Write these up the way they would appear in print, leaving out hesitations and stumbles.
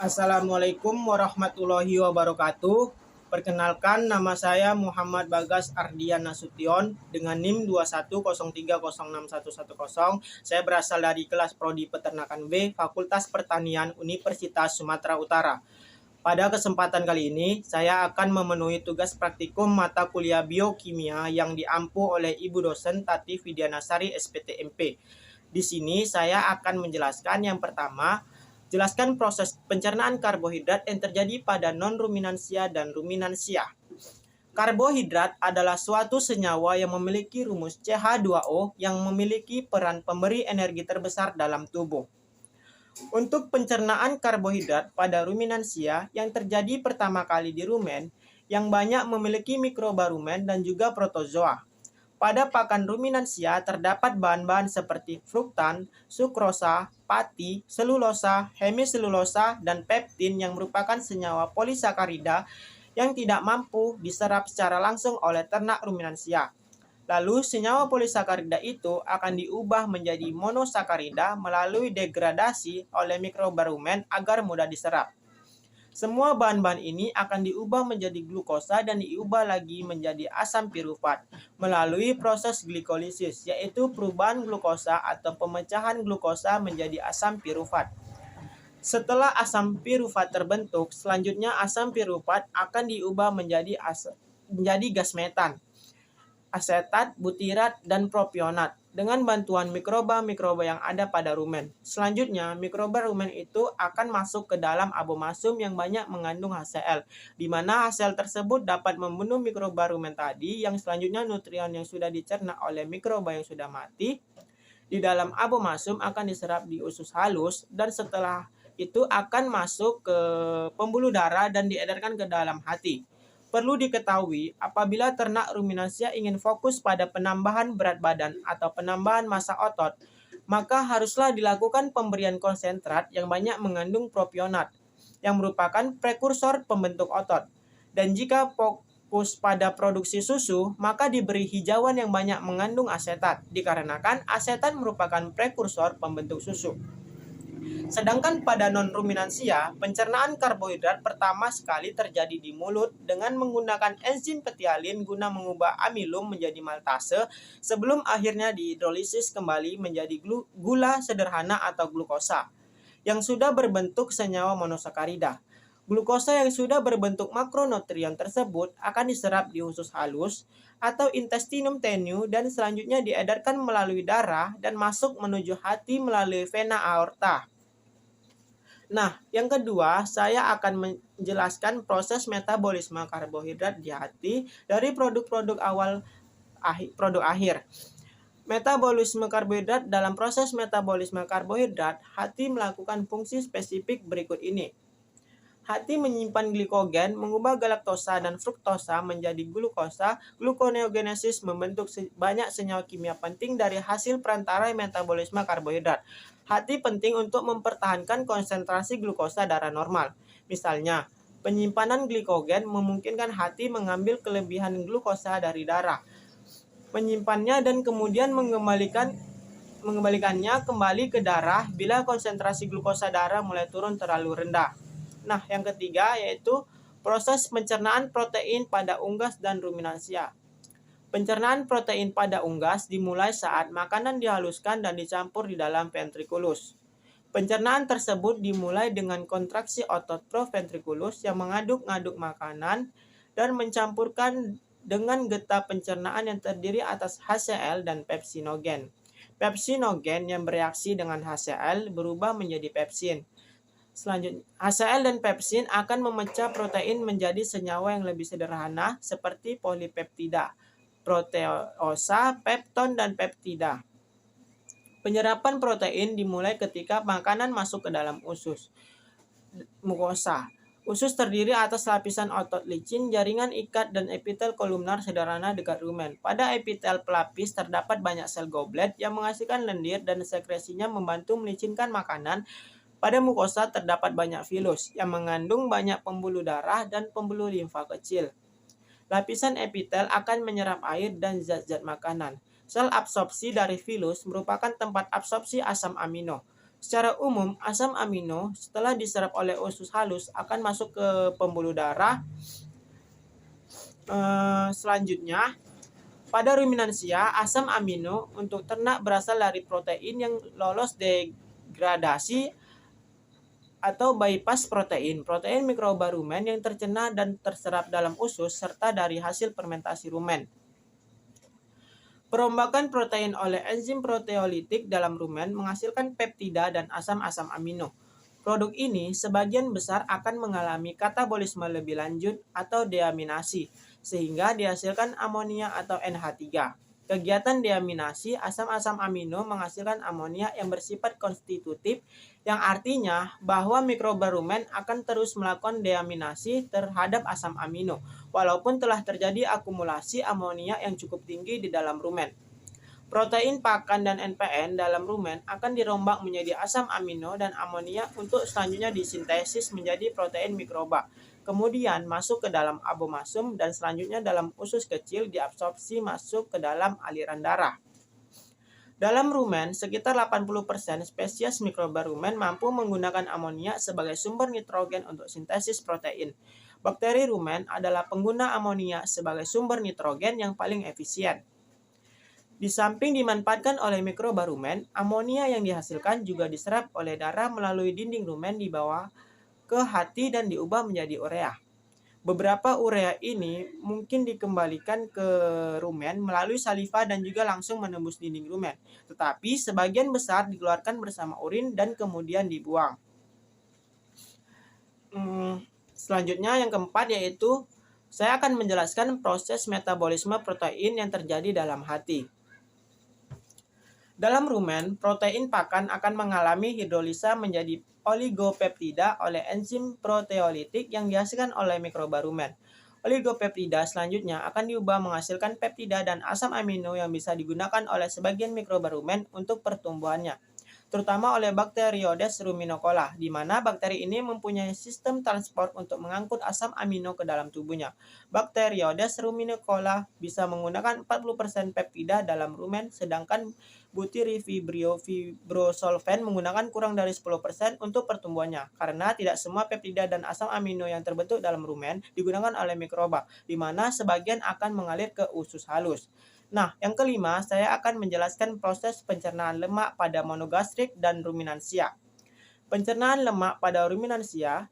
Assalamualaikum warahmatullahi wabarakatuh. Perkenalkan, nama saya Muhammad Bagas Ardian Nasution dengan NIM 210306110. Saya berasal dari kelas Prodi Peternakan B, Fakultas Pertanian Universitas Sumatera Utara. Pada kesempatan kali ini, saya akan memenuhi tugas praktikum mata kuliah biokimia yang diampu oleh Ibu dosen Tati Widianasari SPTMP. Di sini saya akan menjelaskan yang pertama, jelaskan proses pencernaan karbohidrat yang terjadi pada non-ruminansia dan ruminansia. Karbohidrat adalah suatu senyawa yang memiliki rumus CH2O yang memiliki peran pemberi energi terbesar dalam tubuh. Untuk pencernaan karbohidrat pada ruminansia yang terjadi pertama kali di rumen, yang banyak memiliki mikroba rumen dan juga protozoa. Pada pakan ruminansia terdapat bahan-bahan seperti fruktan, sukrosa, pati, selulosa, hemiselulosa, dan peptin yang merupakan senyawa polisakarida yang tidak mampu diserap secara langsung oleh ternak ruminansia. Lalu senyawa polisakarida itu akan diubah menjadi monosakarida melalui degradasi oleh mikroba rumen agar mudah diserap. Semua bahan-bahan ini akan diubah menjadi glukosa dan diubah lagi menjadi asam pirufat melalui proses glikolisis, yaitu perubahan glukosa atau pemecahan glukosa menjadi asam pirufat. Setelah asam pirufat terbentuk, selanjutnya asam pirufat akan diubah menjadi gas metan, asetat, butirat, dan propionat dengan bantuan mikroba-mikroba yang ada pada rumen. Selanjutnya, mikroba rumen itu akan masuk ke dalam abomasum yang banyak mengandung HCl, di mana HCl tersebut dapat membunuh mikroba rumen tadi yang selanjutnya nutrien yang sudah dicerna oleh mikroba yang sudah mati di dalam abomasum akan diserap di usus halus dan setelah itu akan masuk ke pembuluh darah dan diedarkan ke dalam hati. Perlu diketahui, apabila ternak ruminansia ingin fokus pada penambahan berat badan atau penambahan massa otot, maka haruslah dilakukan pemberian konsentrat yang banyak mengandung propionat, yang merupakan prekursor pembentuk otot. Dan jika fokus pada produksi susu, maka diberi hijauan yang banyak mengandung asetat, dikarenakan asetat merupakan prekursor pembentuk susu. Sedangkan pada non-ruminansia, pencernaan karbohidrat pertama sekali terjadi di mulut dengan menggunakan enzim petialin guna mengubah amilum menjadi maltase sebelum akhirnya dihidrolisis kembali menjadi gula sederhana atau glukosa yang sudah berbentuk senyawa monosakarida. Glukosa yang sudah berbentuk makronutrien tersebut akan diserap di usus halus atau intestinum tenue dan selanjutnya diedarkan melalui darah dan masuk menuju hati melalui vena aorta. Nah, yang kedua, saya akan menjelaskan proses metabolisme karbohidrat di hati dari produk-produk awal produk akhir. Metabolisme karbohidrat. Dalam proses metabolisme karbohidrat, hati melakukan fungsi spesifik berikut ini. Hati menyimpan glikogen, mengubah galaktosa dan fruktosa menjadi glukosa. Gluconeogenesis membentuk banyak senyawa kimia penting dari hasil perantara metabolisme karbohidrat. Hati penting untuk mempertahankan konsentrasi glukosa darah normal. Misalnya, penyimpanan glikogen memungkinkan hati mengambil kelebihan glukosa dari darah, menyimpannya dan kemudian mengembalikannya kembali ke darah bila konsentrasi glukosa darah mulai turun terlalu rendah. Nah, yang ketiga yaitu proses pencernaan protein pada unggas dan ruminansia. Pencernaan protein pada unggas dimulai saat makanan dihaluskan dan dicampur di dalam ventriculus. Pencernaan tersebut dimulai dengan kontraksi otot proventriculus yang mengaduk-ngaduk makanan dan mencampurkan dengan getah pencernaan yang terdiri atas HCl dan pepsinogen. Pepsinogen yang bereaksi dengan HCl berubah menjadi pepsin. Selanjutnya, HCl dan pepsin akan memecah protein menjadi senyawa yang lebih sederhana seperti polipeptida, proteosa, pepton, dan peptida. Penyerapan protein dimulai ketika makanan masuk ke dalam usus mukosa. Usus terdiri atas lapisan otot licin, jaringan ikat, dan epitel kolumnar sederhana dekat rumen. Pada epitel pelapis terdapat banyak sel goblet yang menghasilkan lendir dan sekresinya membantu melicinkan makanan. Pada mukosa terdapat banyak vilus yang mengandung banyak pembuluh darah dan pembuluh limfa kecil. Lapisan epitel akan menyerap air dan zat-zat makanan. Sel absorpsi dari vilus merupakan tempat absorpsi asam amino. Secara umum, asam amino setelah diserap oleh usus halus akan masuk ke pembuluh darah. Selanjutnya, pada ruminansia, asam amino untuk ternak berasal dari protein yang lolos degradasi atau bypass protein, protein mikroba rumen yang tercerna dan terserap dalam usus, serta dari hasil fermentasi rumen. Perombakan protein oleh enzim proteolitik dalam rumen menghasilkan peptida dan asam-asam amino. Produk ini sebagian besar akan mengalami katabolisme lebih lanjut atau deaminasi, sehingga dihasilkan amonia atau NH3. Kegiatan deaminasi asam-asam amino menghasilkan amonia yang bersifat konstitutif, yang artinya bahwa mikroba rumen akan terus melakukan deaminasi terhadap asam amino, walaupun telah terjadi akumulasi amonia yang cukup tinggi di dalam rumen. Protein pakan dan NPN dalam rumen akan dirombak menjadi asam amino dan amonia untuk selanjutnya disintesis menjadi protein mikroba. Kemudian masuk ke dalam abomasum dan selanjutnya dalam usus kecil diabsorpsi masuk ke dalam aliran darah. Dalam rumen, sekitar 80% spesies mikroba rumen mampu menggunakan amonia sebagai sumber nitrogen untuk sintesis protein. Bakteri rumen adalah pengguna amonia sebagai sumber nitrogen yang paling efisien. Di samping dimanfaatkan oleh mikroba rumen, amonia yang dihasilkan juga diserap oleh darah melalui dinding rumen di bawah ke hati dan diubah menjadi urea. Beberapa urea ini mungkin dikembalikan ke rumen melalui saliva dan juga langsung menembus dinding rumen. Tetapi sebagian besar dikeluarkan bersama urin dan kemudian dibuang. Selanjutnya yang keempat yaitu saya akan menjelaskan proses metabolisme protein yang terjadi dalam hati. Dalam rumen, protein pakan akan mengalami hidrolisa menjadi oligopeptida oleh enzim proteolitik yang dihasilkan oleh mikroba rumen. Oligopeptida selanjutnya akan diubah menghasilkan peptida dan asam amino yang bisa digunakan oleh sebagian mikroba rumen untuk pertumbuhannya, terutama oleh Bacteroides ruminicola, di mana bakteri ini mempunyai sistem transport untuk mengangkut asam amino ke dalam tubuhnya. Bacteroides ruminicola bisa menggunakan 40% peptida dalam rumen, sedangkan butyrifibriosolven menggunakan kurang dari 10% untuk pertumbuhannya, karena tidak semua peptida dan asam amino yang terbentuk dalam rumen digunakan oleh mikroba, di mana sebagian akan mengalir ke usus halus. Nah, yang kelima, saya akan menjelaskan proses pencernaan lemak pada monogastrik dan ruminansia. Pencernaan lemak pada ruminansia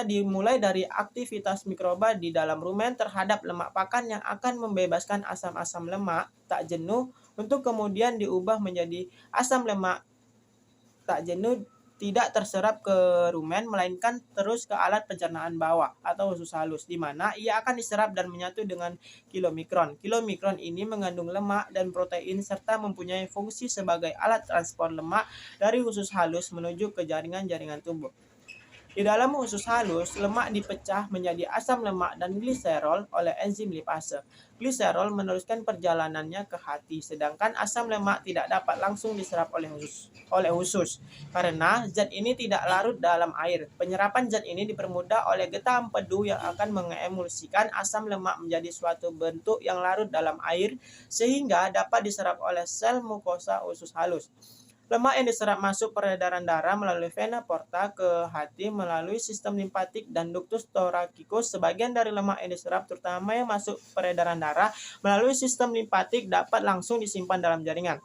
dimulai dari aktivitas mikroba di dalam rumen terhadap lemak pakan yang akan membebaskan asam-asam lemak tak jenuh untuk kemudian diubah menjadi asam lemak tak jenuh tidak terserap ke rumen melainkan terus ke alat pencernaan bawah atau usus halus, di mana ia akan diserap dan menyatu dengan kilomikron. Kilomikron ini mengandung lemak dan protein serta mempunyai fungsi sebagai alat transport lemak dari usus halus menuju ke jaringan-jaringan tubuh. Di dalam usus halus, lemak dipecah menjadi asam lemak dan gliserol oleh enzim lipase. Gliserol meneruskan perjalanannya ke hati, sedangkan asam lemak tidak dapat langsung diserap oleh usus karena zat ini tidak larut dalam air. Penyerapan zat ini dipermudah oleh getah empedu yang akan mengemulsikan asam lemak menjadi suatu bentuk yang larut dalam air sehingga dapat diserap oleh sel mukosa usus halus. Lemak yang diserap masuk peredaran darah melalui vena porta ke hati melalui sistem limfatik dan ductus thoracikus. Sebagian dari lemak yang diserap, terutama yang masuk peredaran darah melalui sistem limfatik, dapat langsung disimpan dalam jaringan.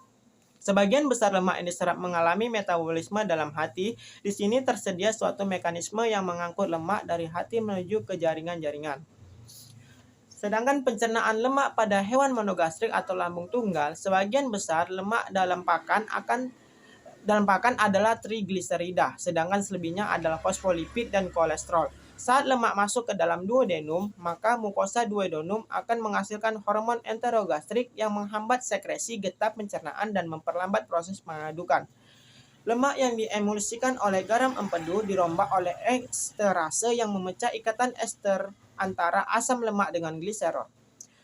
Sebagian besar lemak yang diserap mengalami metabolisme dalam hati. Di sini tersedia suatu mekanisme yang mengangkut lemak dari hati menuju ke jaringan-jaringan. Sedangkan pencernaan lemak pada hewan monogastrik atau lambung tunggal, sebagian besar lemak dalam pakan adalah trigliserida, sedangkan selebihnya adalah fosfolipid dan kolesterol. Saat lemak masuk ke dalam duodenum, maka mukosa duodenum akan menghasilkan hormon enterogastrik yang menghambat sekresi getah pencernaan dan memperlambat proses pengadukan. Lemak yang diemulsikan oleh garam empedu dirombak oleh esterase yang memecah ikatan ester antara asam lemak dengan gliserol.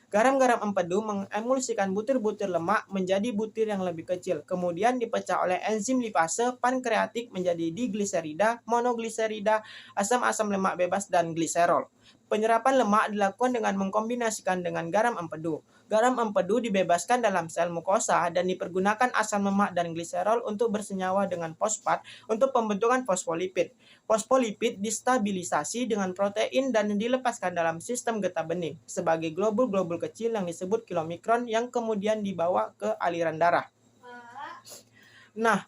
Garam-garam empedu mengemulsikan butir-butir lemak menjadi butir yang lebih kecil, kemudian dipecah oleh enzim lipase pankreatik menjadi digliserida, monogliserida, asam-asam lemak bebas, dan gliserol. Penyerapan lemak dilakukan dengan mengkombinasikan dengan garam empedu. Garam empedu dibebaskan dalam sel mukosa dan dipergunakan asam lemak dan gliserol untuk bersenyawa dengan fosfat untuk pembentukan fosfolipid. Fosfolipid distabilisasi dengan protein dan dilepaskan dalam sistem getah bening sebagai globul-globul kecil yang disebut kilomikron yang kemudian dibawa ke aliran darah. Nah,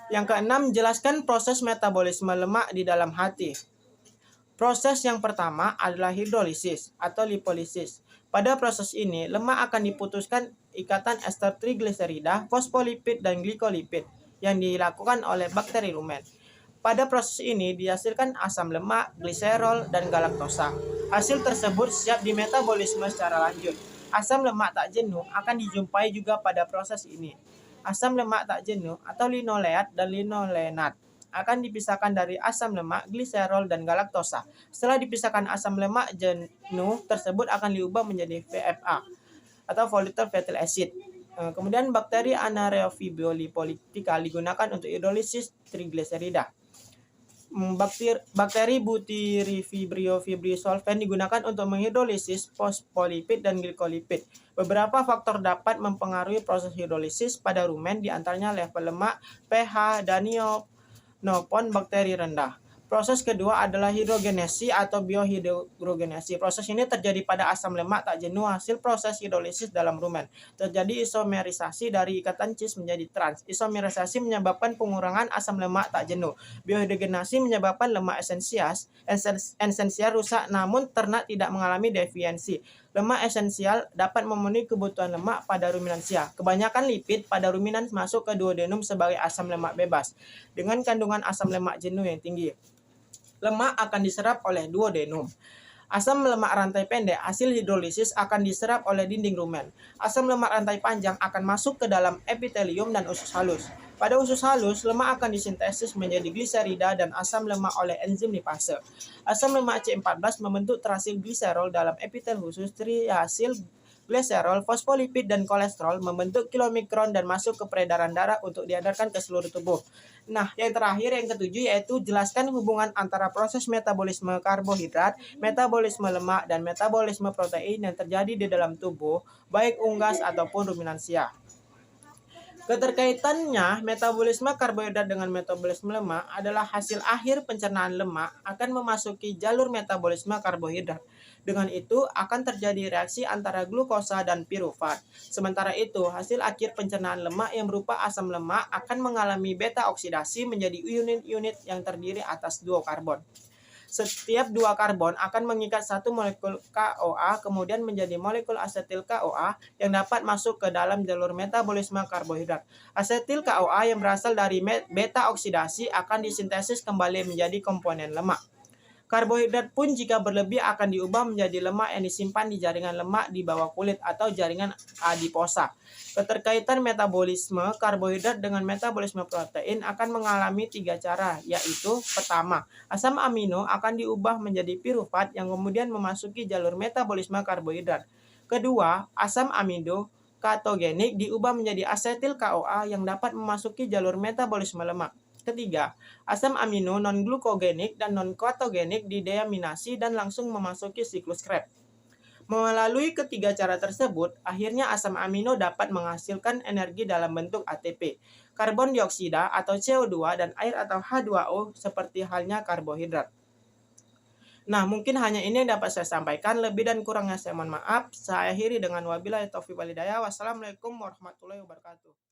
yang keenam, jelaskan proses metabolisme lemak di dalam hati. Proses yang pertama adalah hidrolisis atau lipolisis. Pada proses ini, lemak akan diputuskan ikatan ester trigliserida, fosfolipid, dan glikolipid yang dilakukan oleh bakteri rumen. Pada proses ini dihasilkan asam lemak, gliserol, dan galaktosa. Hasil tersebut siap dimetabolisme secara lanjut. Asam lemak tak jenuh akan dijumpai juga pada proses ini. Asam lemak tak jenuh atau linoleat dan linolenat akan dipisahkan dari asam lemak, gliserol, dan galaktosa. Setelah dipisahkan asam lemak jenuh tersebut akan diubah menjadi VFA atau volatile fatty acid. Kemudian bakteri anaerobiolipolitikal digunakan untuk hidrolisis trigliserida. Bakteri Butyriphibrio solvent digunakan untuk menghidrolisis fosfolipid dan glikolipid. Beberapa faktor dapat mempengaruhi proses hidrolisis pada rumen, diantaranya level lemak, pH, dan nopon bakteri rendah. Proses kedua adalah hidrogenesi atau biohidrogenesi. Proses ini terjadi pada asam lemak tak jenuh hasil proses hidrolisis dalam rumen. Terjadi isomerisasi dari ikatan cis menjadi trans. Isomerisasi menyebabkan pengurangan asam lemak tak jenuh. Biohidrogenasi menyebabkan lemak esensial rusak namun ternak tidak mengalami defiensi. Lemak esensial dapat memenuhi kebutuhan lemak pada ruminansia. Kebanyakan lipid pada ruminan masuk ke duodenum sebagai asam lemak bebas dengan kandungan asam lemak jenuh yang tinggi. Lemak akan diserap oleh duodenum. Asam lemak rantai pendek hasil hidrolisis akan diserap oleh dinding rumen. Asam lemak rantai panjang akan masuk ke dalam epitelium dan usus halus. Pada usus halus, lemak akan disintesis menjadi gliserida dan asam lemak oleh enzim lipase. Asam lemak C14 membentuk triasil gliserol dalam epitel khusus. Triasil gliserol, fosfolipid, dan kolesterol membentuk kilomikron dan masuk ke peredaran darah untuk diedarkan ke seluruh tubuh. Nah, yang terakhir, yang ketujuh, yaitu jelaskan hubungan antara proses metabolisme karbohidrat, metabolisme lemak, dan metabolisme protein yang terjadi di dalam tubuh, baik unggas ataupun ruminansia. Keterkaitannya metabolisme karbohidrat dengan metabolisme lemak adalah hasil akhir pencernaan lemak akan memasuki jalur metabolisme karbohidrat. Dengan itu akan terjadi reaksi antara glukosa dan pirufat. Sementara itu, hasil akhir pencernaan lemak yang berupa asam lemak akan mengalami beta oksidasi menjadi unit-unit yang terdiri atas duo karbon. Setiap dua karbon akan mengikat satu molekul KOA kemudian menjadi molekul asetil KOA yang dapat masuk ke dalam jalur metabolisme karbohidrat. Asetil KOA yang berasal dari beta oksidasi akan disintesis kembali menjadi komponen lemak. Karbohidrat pun jika berlebih akan diubah menjadi lemak yang disimpan di jaringan lemak di bawah kulit atau jaringan adiposa. Keterkaitan metabolisme karbohidrat dengan metabolisme protein akan mengalami tiga cara, yaitu pertama, asam amino akan diubah menjadi pirufat yang kemudian memasuki jalur metabolisme karbohidrat. Kedua, asam amido katogenik diubah menjadi asetil KOA yang dapat memasuki jalur metabolisme lemak. Ketiga, asam amino non-glukogenik dan non-ketogenik dideaminasi dan langsung memasuki siklus Krebs. Melalui ketiga cara tersebut, akhirnya asam amino dapat menghasilkan energi dalam bentuk ATP, karbon dioksida atau CO2, dan air atau H2O seperti halnya karbohidrat. Nah, mungkin hanya ini yang dapat saya sampaikan. Lebih dan kurangnya saya mohon maaf. Saya akhiri dengan wabillahi taufiq wal hidayah. Wassalamualaikum warahmatullahi wabarakatuh.